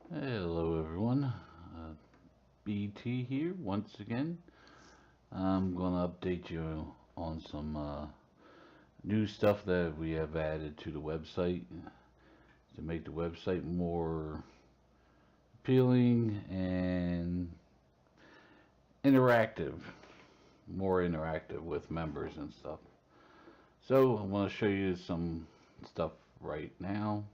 Hello everyone, BT here once again. I'm gonna update you on some new stuff that we have added to the website to make the website more appealing and interactive, more interactive with members and stuff. So I want to show you some stuff right now.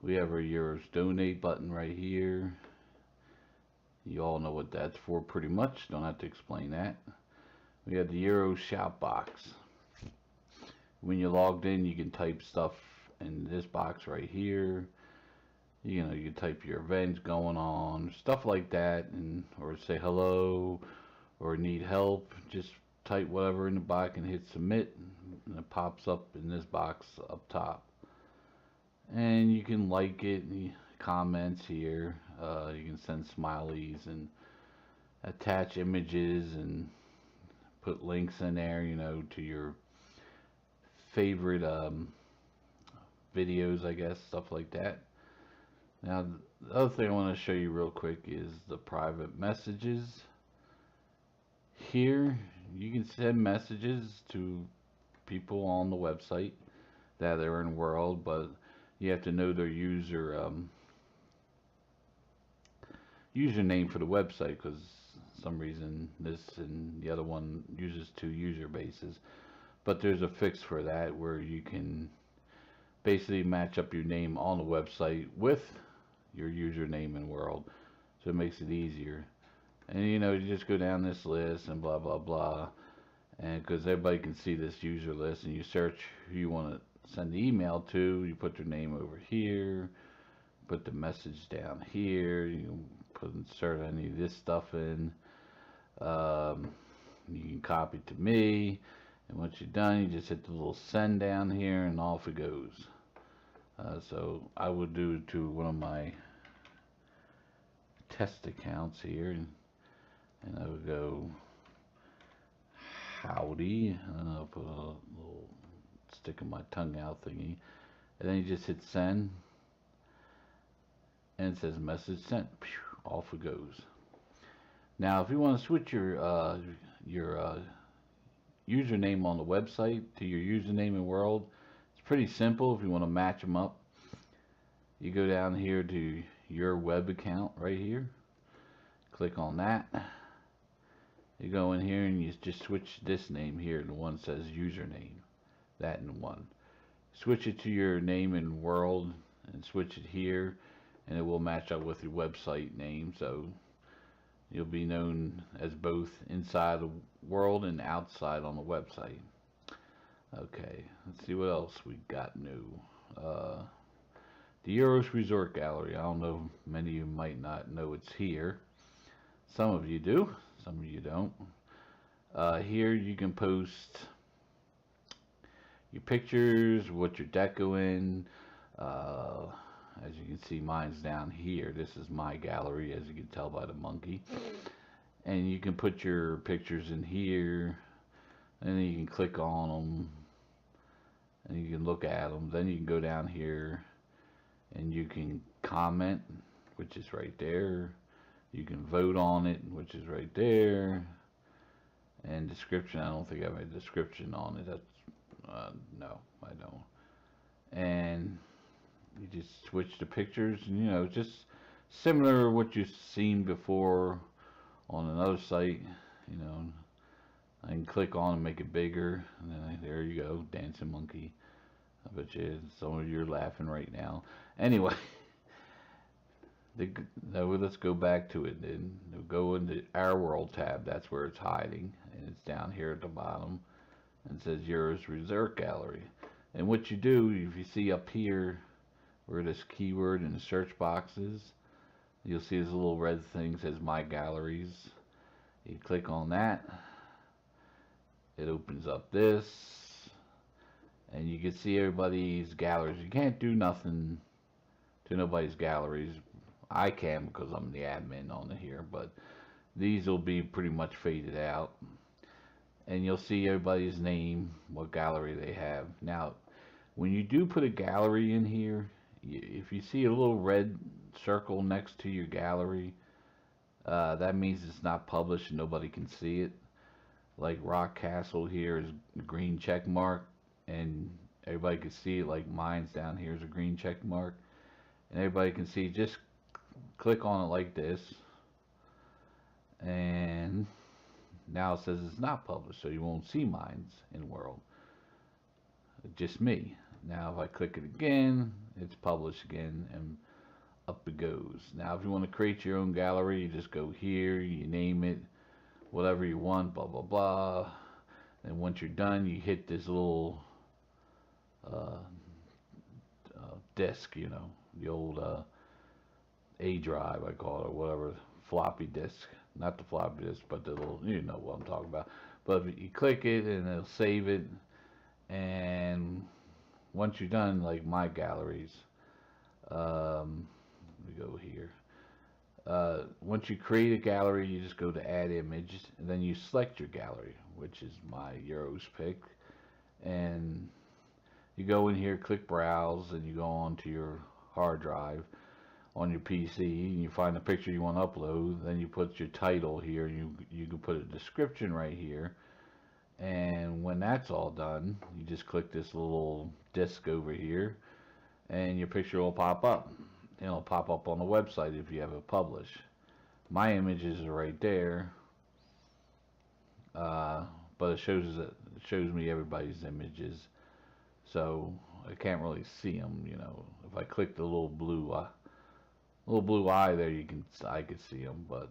We have our Euros donate button right here. You all know what that's for pretty much, don't have to explain that. We have the Euro shout box. When you're logged in, you can type stuff in this box right here. You can type your events going on, stuff like that, and or say hello or need help. Just type whatever in the box and hit submit, and it pops up in this box up top. And you can like it, comments here. You can send smileys and attach images and put links in there, to your favorite videos, I guess, stuff like that. Now, the other thing I want to show you real quick is the private messages. Here, you can send messages to people on the website that are in world, but you have to know their username for the website, because some reason this and the other one uses two user bases. But there's a fix for that where you can basically match up your name on the website with your username in world, so it makes it easier. And you just go down this list and blah blah blah, and because everybody can see this user list, and you search who you want to send the email to, you put their name over here, put the message down here, you put insert any of this stuff in. You can copy it to me, and once you're done, you just hit the little send down here, and off it goes. So I would do it to one of my test accounts here, and I would go howdy, and I'll put a little stick of my tongue out thingy, and then you just hit send, and it says message sent. Off it goes. Now, if you want to switch your username on the website to your username in world, it's pretty simple. If you want to match them up, you go down here to your web account right here, click on that, you go in here and you just switch this name here, the one that says username, that in one, switch it to your name in world and switch it here, and it will match up with your website name, so you'll be known as both inside the world and outside on the website. Okay, let's see what else we got new. The Eros Resort Gallery. I don't know, many of you might not know it's here. Some of you do, some of you don't. Here you can post your pictures, what you're decoing. As you can see, mine's down here. This is my gallery, as you can tell by the monkey. And you can put your pictures in here, and then you can click on them, and you can look at them. Then you can go down here, and you can comment, which is right there. You can vote on it, which is right there. And description, I don't think I have a description on it. That's no, I don't. And you just switch the pictures, and just similar to what you've seen before on another site. I can click on and make it bigger, and then there you go, dancing monkey. I bet you some of you are laughing right now. Anyway, let's go back to it. Then we'll go into our world tab. That's where it's hiding, and it's down here at the bottom, and it says Eros Resort Gallery. And what you do, if you see up here where this keyword in the search box is, you'll see this little red thing says My Galleries. You click on that, it opens up this, and you can see everybody's galleries. You can't do nothing to nobody's galleries. I can, because I'm the admin on here, but these will be pretty much faded out, and you'll see everybody's name, what gallery they have. Now, when you do put a gallery in here, if you see a little red circle next to your gallery, that means it's not published and nobody can see it. Like Rock Castle here is a green check mark, and everybody can see it. Like mine's down here is a green check mark, and everybody can see. Just click on it like this, and now it says it's not published, so you won't see mines in world. Just me. Now if I click it again, it's published again, and up it goes. Now if you want to create your own gallery, you just go here, you name it, whatever you want, blah blah blah. And once you're done, you hit this little uh, disk, the old A drive, I call it, or whatever, floppy disk. Not the floppy disk, but the little, you know what I'm talking about. But you click it and it'll save it. And once you're done, like my galleries, we go here. Once you create a gallery, you just go to add image, and then you select your gallery, which is my Eros pick, and you go in here, click browse, and you go on to your hard drive on your PC, and you find the picture you want to upload. Then you put your title here. You can put a description right here, and when that's all done, you just click this little disc over here, and your picture will pop up. It'll pop up on the website if you have it published. My images are right there, but it shows me everybody's images, so I can't really see them. If I click the little blue eye there, I could see them, but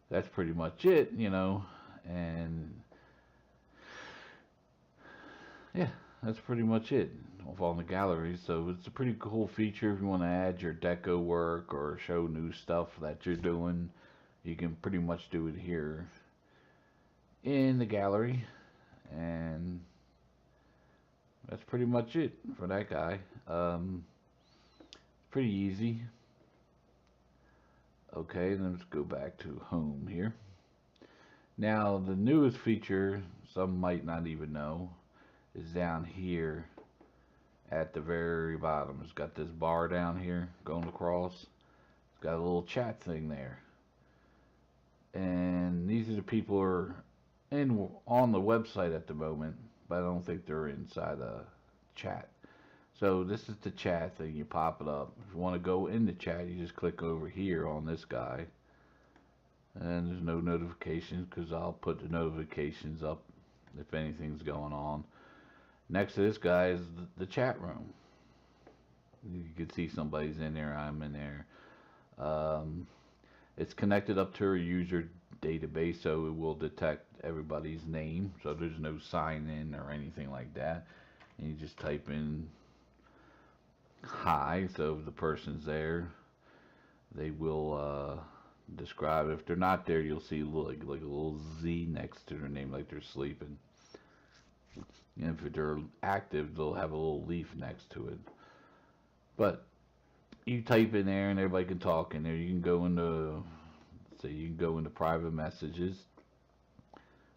that's pretty much it. And yeah, that's pretty much it on the gallery. So it's a pretty cool feature if you want to add your deco work or show new stuff that you're doing. You can pretty much do it here in the gallery, and that's pretty much it for that guy. Pretty easy. Okay, then let's go back to home here. Now the newest feature, some might not even know, is down here at the very bottom. It's got this bar down here going across. It's got a little chat thing there. And these are the people who are on the website at the moment, but I don't think they're inside the chat. So this is the chat thing. You pop it up. If you want to go in the chat, you just click over here on this guy. And there's no notifications because I'll put the notifications up if anything's going on. Next to this guy is the chat room. You can see somebody's in there. I'm in there. It's connected up to a user database, so it will detect everybody's name. So there's no sign in or anything like that. And you just type in hi. So if the person's there, they will describe. If they're not there, you'll see like a little Z next to their name, like they're sleeping. And if they're active, they'll have a little leaf next to it. But you type in there, and everybody can talk in there. You can go into, you can go into private messages.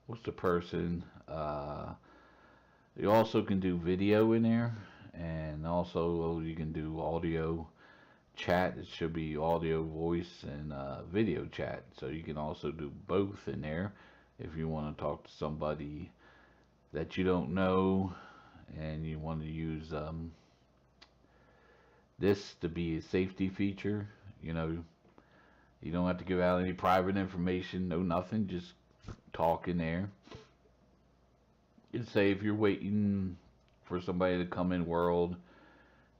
What's the person? You also can do video in there, and also you can do audio chat. It should be audio, voice, and video chat. So you can also do both in there if you want to talk to somebody that you don't know, and you want to use this to be a safety feature. You don't have to give out any private information, no nothing, just talk in there. And say if you're waiting for somebody to come in world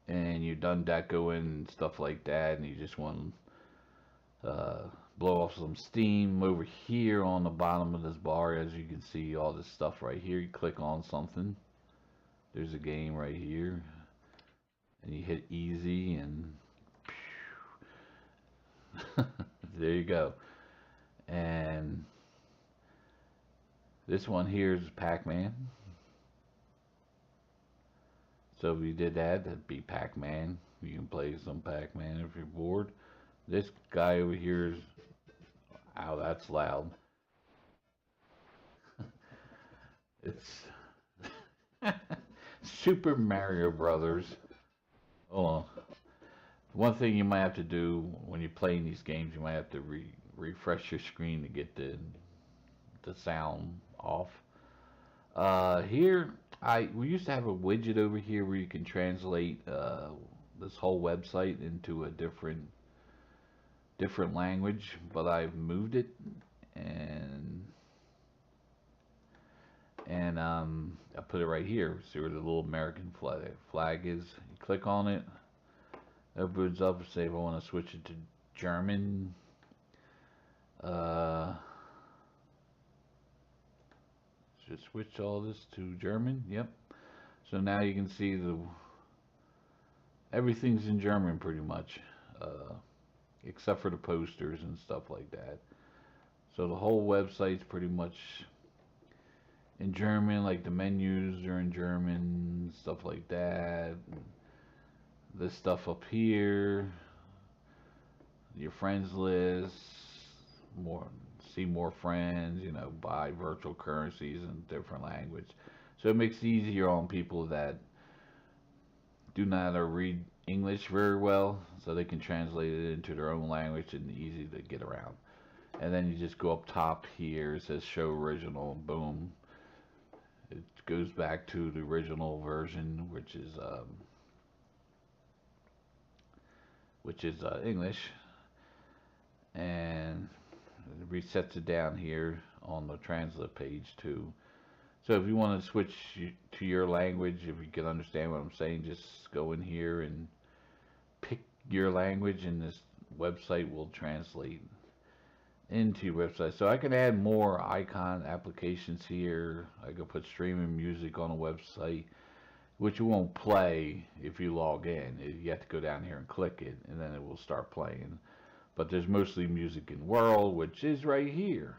and you're done decoing and stuff like that, and you just want to blow off some steam, over here on the bottom of this bar, as you can see all this stuff right here, you click on something, there's a game right here, and you hit easy, and there you go. And this one here is Pac-Man. So if you did that, that'd be Pac-Man. You can play some Pac-Man if you're bored. This guy over here is, ow, that's loud. It's Super Mario Brothers. Hold on. One thing you might have to do when you're playing these games, you might have to refresh your screen to get the sound off. Here, we used to have a widget over here where you can translate this whole website into a different language, but I've moved it and I put it right here. See where the little American flag is? You click on it, opens up. Say if I want to switch it to German. Uh, should switch all this to German. Yep. So now you can see everything's in German pretty much, except for the posters and stuff like that. So the whole website's pretty much in German, like the menus are in German, stuff like that. This stuff up here, your friends list, more see more friends, buy virtual currencies in different language. So it makes it easier on people that do not read English very well, so they can translate it into their own language and easy to get around. And then you just go up top here, it says show original, boom. It goes back to the original version, which is English, and it resets it down here on the translate page too. So if you want to switch to your language, if you can understand what I'm saying, just go in here and pick your language, and this website will translate into your website. So I can add more icon applications here. I can put streaming music on a website, which won't play if you log in. You have to go down here and click it, and then it will start playing. But there's mostly music in world, which is right here.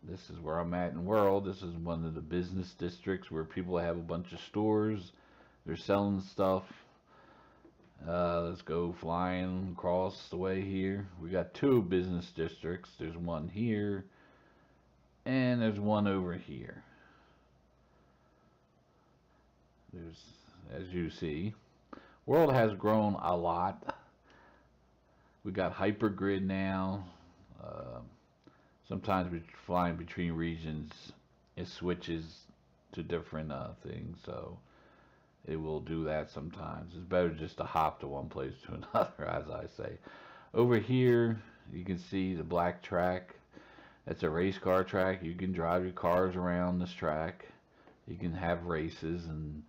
This is where I'm at in world. This is one of the business districts where people have a bunch of stores. They're selling stuff. Let's go flying across the way here. We got two business districts. There's one here, and there's one over here. There's, as you see, world has grown a lot. We got hypergrid now. Sometimes we're flying between regions, it switches to different things, so it will do that sometimes. It's better just to hop to one place to another, as I say. Over here, you can see the black track. That's a race car track. You can drive your cars around this track. You can have races and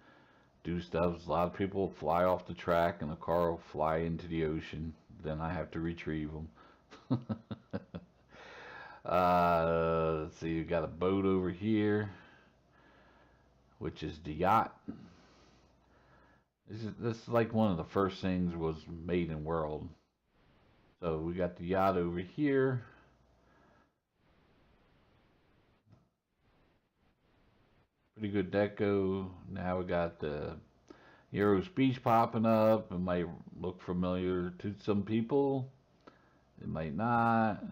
do stuff. A lot of people fly off the track and the car will fly into the ocean. Then I have to retrieve them. Let's see, you got a boat over here, which is the yacht. This is like one of the first things was made in world. So we got the yacht over here. Pretty good deco. Now we got the Eros Beach popping up. It might look familiar to some people. It might not.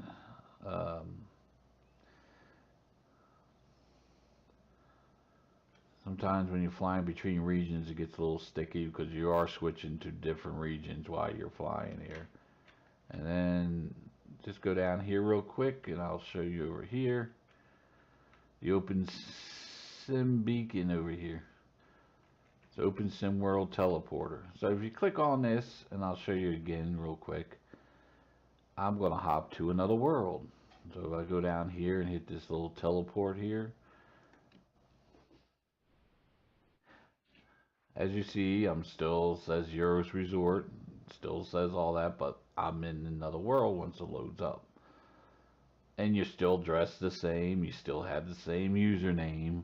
Sometimes when you're flying between regions, it gets a little sticky because you are switching to different regions while you're flying here. And then just go down here real quick, and I'll show you over here. The Open Sim Beacon over here. It's Open Sim World Teleporter. So if you click on this, and I'll show you again real quick, I'm going to hop to another world. So if I go down here and hit this little teleport here, as you see, I'm still says Eros Resort, still says all that, but I'm in another world once it loads up. And you're still dressed the same, you still have the same username.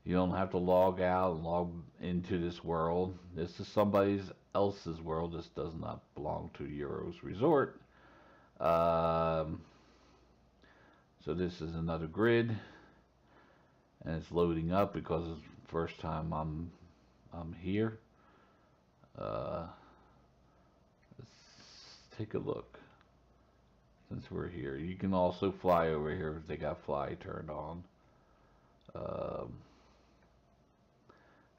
You don't have to log out and log into this world. This is somebody else's world. This does not belong to Eros Resort. So this is another grid, and it's loading up because it's the first time I'm here. Let's take a look. Since we're here, you can also fly over here if they got fly turned on. It's a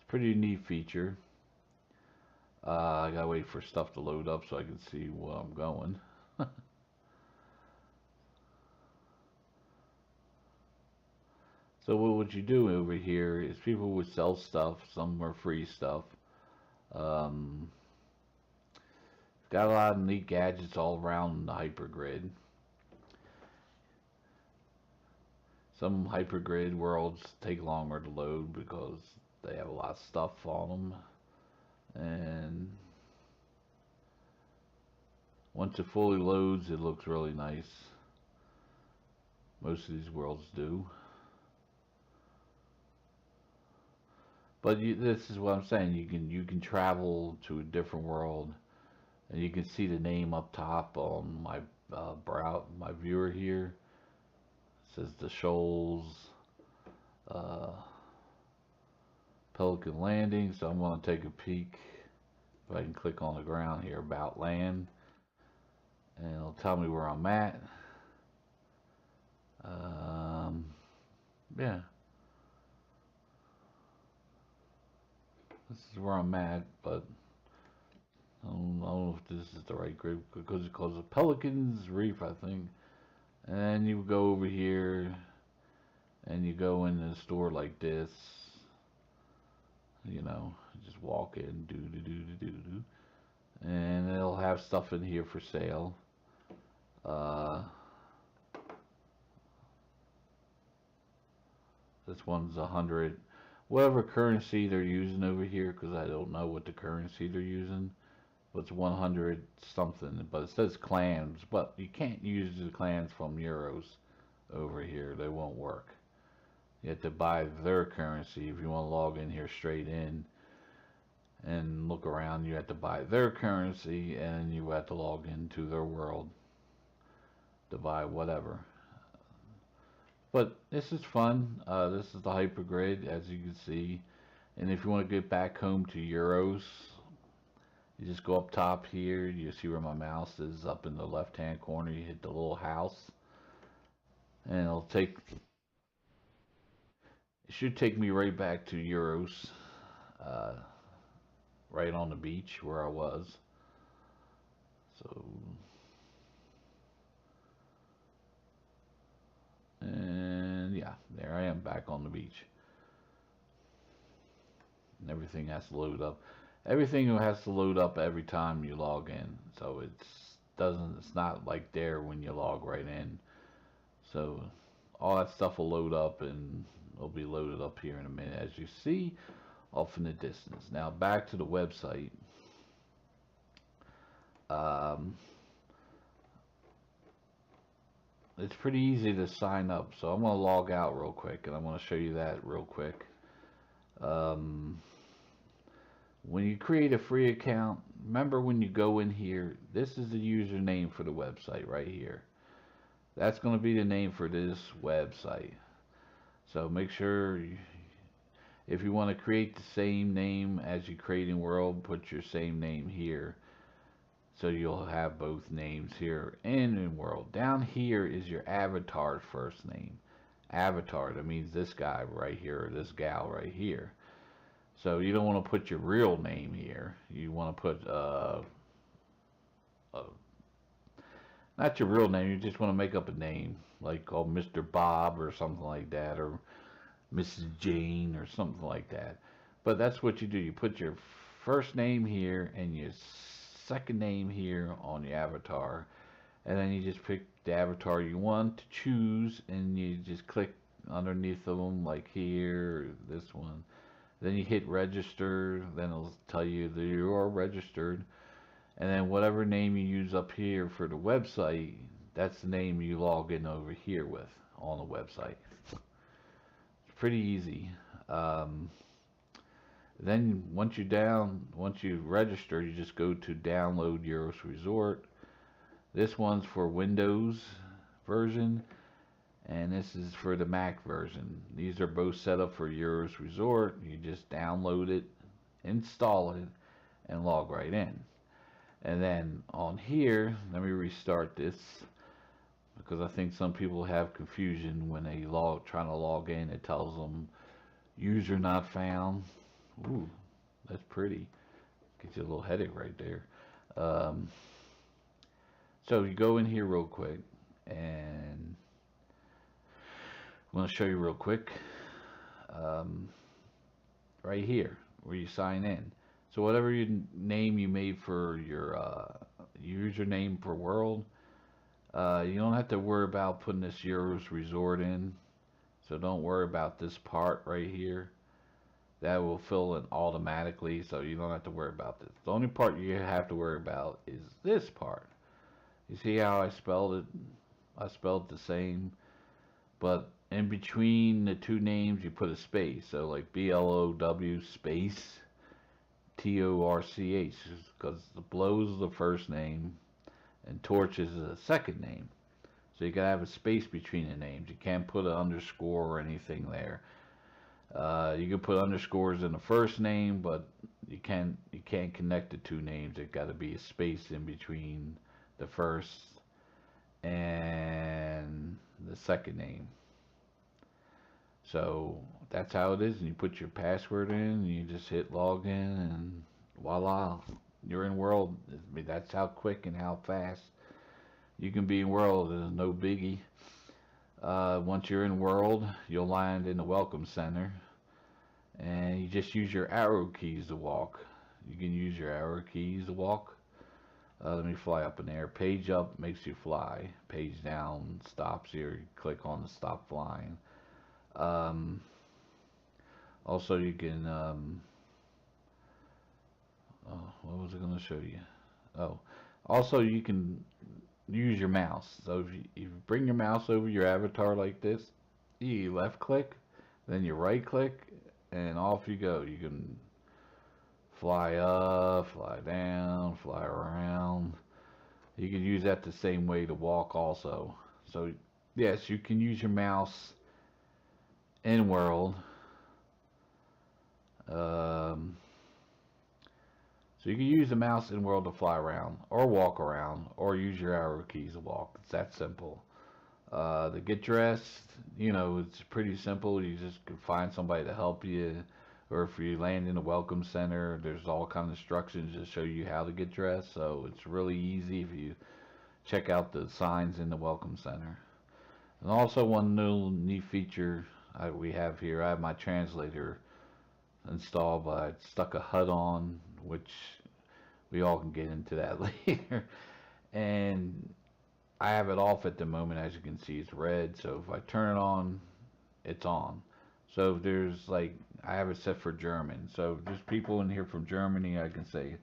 pretty neat feature. I gotta wait for stuff to load up so I can see where I'm going. So what you do over here is people would sell stuff. Some are free stuff. Um, got a lot of neat gadgets all around the hypergrid. Some hypergrid worlds take longer to load because they have a lot of stuff on them. And once it fully loads, it looks really nice. Most of these worlds do. But this is what I'm saying. You can travel to a different world, and you can see the name up top on my my viewer here. It says the Shoals, uh, Pelican Landing. So I'm going to take a peek. If I can click on the ground here, about land, and it'll tell me where I'm at. Um, yeah, this is where I'm at, but I don't know if this is the right grid because it calls it Pelicans Reef, I think. And then you go over here and you go in the store like this, you know, just walk in, do, and they'll have stuff in here for sale. Uh, this one's 100, whatever currency they're using over here, because I don't know what the currency they're using. But it's 100 something, but it says clams, but you can't use the clams from euros over here. They won't work. You have to buy their currency if you want to log in here straight in and look around. You have to buy their currency and you have to log into their world to buy whatever. But this is fun. This is the hypergrid, as you can see. And if you want to get back home to Euros, you just go up top here. You see where my mouse is up in the left hand corner. You hit the little house, and it should take me right back to Euros, uh, right on the beach where I was. So, and yeah, there I am back on the beach. And everything has to load up. Everything has to load up every time you log in. So it's not like there when you log right in. So all that stuff will load up and it'll be loaded up here in a minute, as you see off in the distance. Now back to the website. Um, it's pretty easy to sign up. So I'm going to log out real quick and I'm going to show you that real quick. Um, when you create a free account, remember when you go in here, this is the username for the website right here. That's going to be the name for this website. So make sure if you want to create the same name as you create in World, put your same name here. So you'll have both names here and in World. Down here is your avatar's first name. Avatar, that means this guy right here or this gal right here. So you don't want to put your real name here. You want to put not your real name. You just want to make up a name like called Mr. Bob or something like that, or Mrs. Jane or something like that. But that's what you do. You put your first name here and your second name here on your avatar, and then you just pick the avatar you want to choose, and you just click underneath of them, like here, or this one. Then you hit register. Then it'll tell you that you are registered. And then whatever name you use up here for the website, that's the name you log in over here with on the website. It's pretty easy. Then once you register, you just go to download Eros Resort. This one's for Windows version, and this is for the Mac version. These are both set up for Eros Resort. You just download it, install it, and log right in. And then on here, let me restart this because I think some people have confusion when they trying to log in. It tells them user not found. Ooh, that's pretty. Gets you a little headache right there. Um, so you go in here real quick, and I'm going to show you real quick. Um, right here where you sign in. So whatever name you made for your username for World, you don't have to worry about putting this Eros Resort in. So don't worry about this part right here. That will fill in automatically, so you don't have to worry about this. The only part you have to worry about is this part. You see how I spelled it? I spelled the same, but in between the two names you put a space. So like BLOW space TORCH, because the Blows is the first name and Torch is the second name. So you gotta have a space between the names. You can't put an underscore or anything there. You can put underscores in the first name, but you can't connect the two names. It got to be a space in between the first and the second name. So that's how it is, and you put your password in, and you just hit login, and voila, you're in World. I mean, that's how quick and how fast you can be in World. There's no biggie. Once you're in World, you'll land in the Welcome Center, and you just use your arrow keys to walk. You can use your arrow keys to walk. Let me fly up in the air. Page up makes you fly. Page down stops you. You click on the stop flying. Um, Also, you can. Oh, what was I going to show you? Oh, also you can use your mouse. So if you bring your mouse over your avatar like this, you left click, then you right click, and off you go. You can fly up, fly down, fly around. You can use that the same way to walk also. So yes, you can use your mouse in World. Um, so you can use the mouse in World to fly around, or walk around, or use your arrow keys to walk. It's that simple. To get dressed, it's pretty simple. You just can find somebody to help you, or if you land in a welcome center, there's all kind of instructions to show you how to get dressed. So it's really easy if you check out the signs in the welcome center. And also one little neat feature we have here, I have my translator installed, but I stuck a HUD on, which we all can get into that later. And I have it off at the moment. As you can see, it's red. So if I turn it on, it's on. So if there's like, I have it set for German. So if there's people in here from Germany, I can say,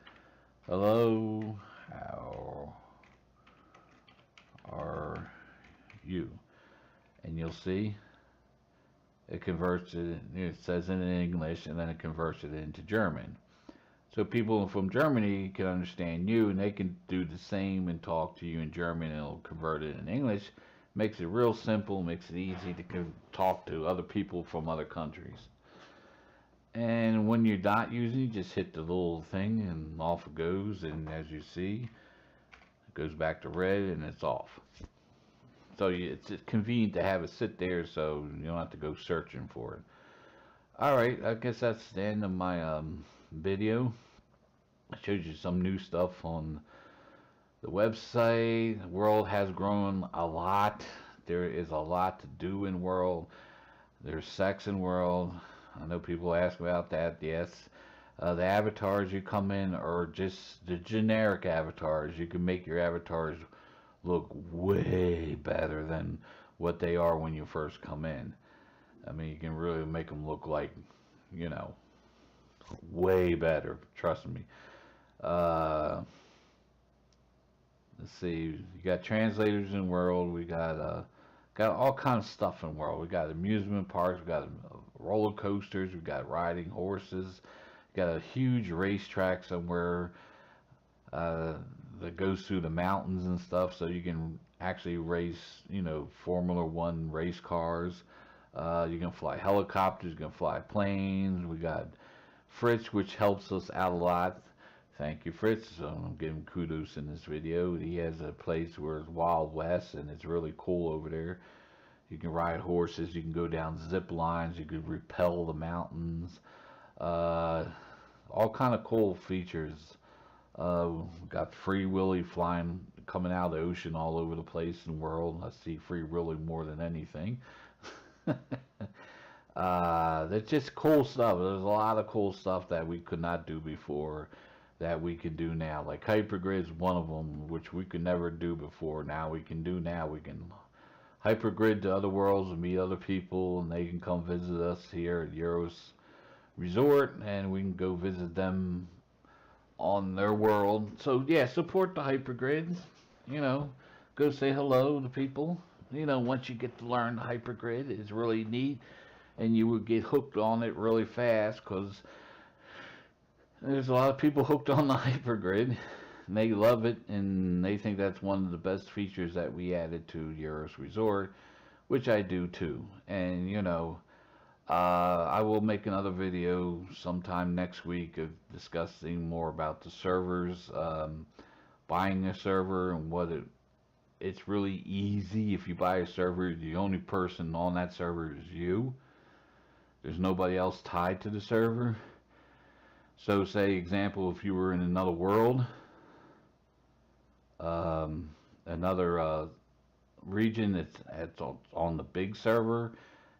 hello, how are you? And you'll see it converts it. It says it in English, and then it converts it into German. So people from Germany can understand you, and they can do the same and talk to you in German, and it'll convert it in English. Makes it real simple, makes it easy to talk to other people from other countries. And when you're not using it, just hit the little thing, and off it goes. And as you see, it goes back to red, and it's off. So it's convenient to have it sit there, so you don't have to go searching for it. Alright, I guess that's the end of my video. I showed you some new stuff on the website. The world has grown a lot. There is a lot to do in World. There's sex in World. I know people ask about that. Yes. The avatars you come in are just the generic avatars. You can make your avatars look way better than what they are when you first come in. I mean, you can really make them look like, way better. Trust me. Let's see. You got translators in World. We got all kinds of stuff in World. We got amusement parks. We got roller coasters. We got riding horses. We got a huge racetrack somewhere that goes through the mountains and stuff, so you can actually race, Formula One race cars. You can fly helicopters. You can fly planes. We got Fritz, which helps us out a lot. Thank you, Fritz. I'm giving kudos in this video. He has a place where it's Wild West, and it's really cool over there. You can ride horses. You can go down zip lines. You can rappel the mountains. all kind of cool features. Got Free Willy flying, coming out of the ocean all over the place in the world. I see Free Willy more than anything. That's just cool stuff. There's a lot of cool stuff that we could not do before that we can do now. Like hypergrid is one of them, which we could never do before. Now we can do now. We can hypergrid to other worlds and meet other people, and they can come visit us here at Eros Resort, and we can go visit them on their world. So yeah, support the hypergrid. You know, go say hello to people. You know, once you get to learn the hypergrid, it's really neat, and you will get hooked on it really fast because there's a lot of people hooked on the hypergrid. And they love it, and they think that's one of the best features that we added to Eros Resort, which I do too. And you know, I will make another video sometime next week of discussing more about the servers, buying a server and what it's really easy. If you buy a server, the only person on that server is you. There's nobody else tied to the server. So say example, if you were in another world, another region that's on the big server,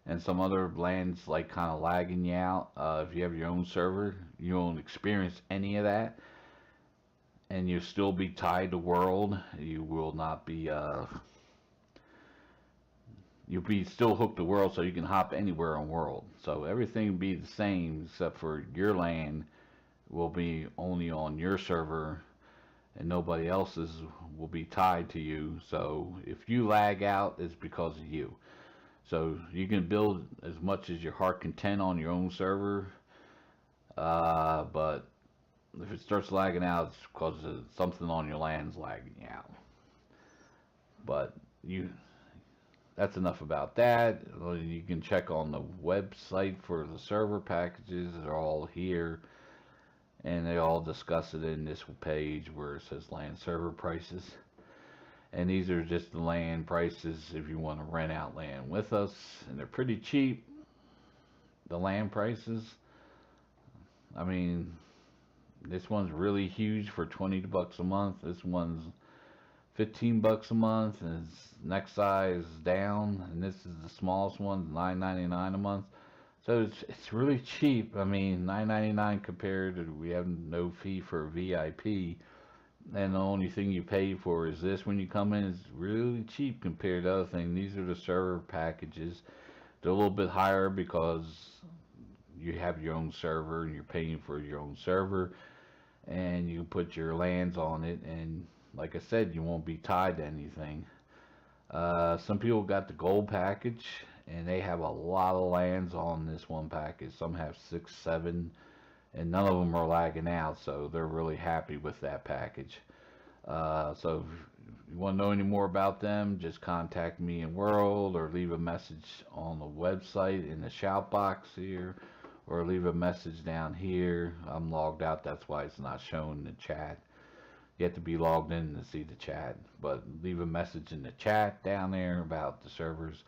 and some other lands like kind of lagging you out. If you have your own server, you won't experience any of that, and you'll still be tied to world. You will not be. You'll be still hooked to world, so you can hop anywhere on world. So everything will be the same except for your land will be only on your server, and nobody else's will be tied to you. So if you lag out, it's because of you. So you can build as much as your heart content on your own server, but if it starts lagging out, it's because something on your land's lagging out. But that's enough about that. You can check on the website for the server packages. They're all here, and they all discuss it in this page where it says land server prices. And these are just the land prices if you want to rent out land with us, and they're pretty cheap, the land prices. I mean, this one's really huge for $20 a month. This one's $15 a month, and its next size down, and this is the smallest one, $9.99 a month. So it's really cheap. I mean, $9.99 compared to, we have no fee for VIP. And the only thing you pay for is this when you come in. It's really cheap compared to other things. These are the server packages. They're a little bit higher because you have your own server and you're paying for your own server, and you put your lands on it, and like I said, you won't be tied to anything. Some people got the gold package, and they have a lot of lands on this one package. Some have 6, 7, and none of them are lagging out, so they're really happy with that package. So if you want to know any more about them, just contact me in World, or leave a message on the website in the shout box here, or leave a message down here. I'm logged out, that's why it's not showing in the chat. You have to be logged in to see the chat, but leave a message in the chat down there about the servers,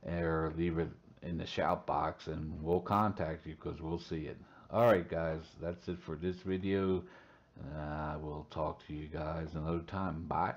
or leave it in the shout box, and we'll contact you because we'll see it. Alright guys, that's it for this video. I will talk to you guys another time. Bye.